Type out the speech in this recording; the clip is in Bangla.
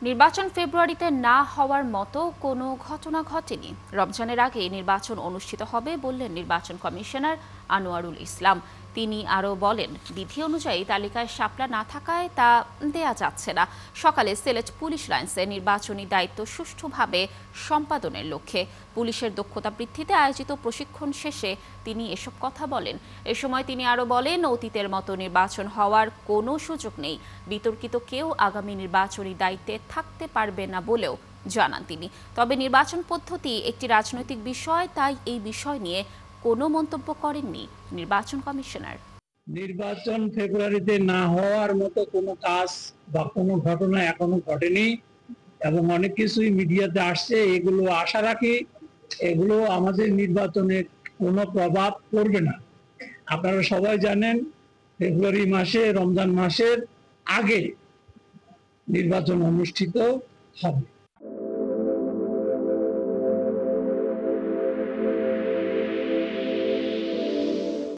নির্বাচন ফেব্রুয়ারিতে না হওয়ার মতো কোনো ঘটনা ঘটেনি। রমজানের আগে নির্বাচন অনুষ্ঠিত হবে বললেন নির্বাচন কমিশনার আনোয়ারুল ইসলাম। তিনি আরও বলেন, বিধি অনুযায়ী তালিকায় শাপলা না থাকায় তা দেয়া যাচ্ছে না। সকালে সিলেট পুলিশ লাইন্সে নির্বাচনী দায়িত্ব সুষ্ঠুভাবে সম্পাদনের লক্ষ্যে পুলিশের দক্ষতা বৃদ্ধিতে আয়োজিত প্রশিক্ষণ শেষে তিনি এসব কথা বলেন। এ সময় তিনি আরও বলেন, অতীতের মতো নির্বাচন হওয়ার কোনো সুযোগ নেই। বিতর্কিত কেউ আগামী নির্বাচনী দায়িত্বে থাকতে পারবে না বলেও জানান তিনি। তবে নির্বাচন পদ্ধতি একটি রাজনৈতিক বিষয়, তাই এই বিষয় নিয়ে কোনো মন্তব্য করেননি নির্বাচন কমিশনার। নির্বাচন ফেব্রুয়ারিতে না হওয়ার মতো কোনো কাজ বা কোনো ঘটনা এখনো ঘটেনি এবং অনেক কিছুই মিডিয়াতে আসছে, এগুলো আশা রাখি এগুলো আমাদের নির্বাচনে কোনো প্রভাব পড়বে না। আপনারা সবাই জানেন ফেব্রুয়ারি মাসে রমজান মাসের আগে নির্বাচন অনুষ্ঠিত হবে।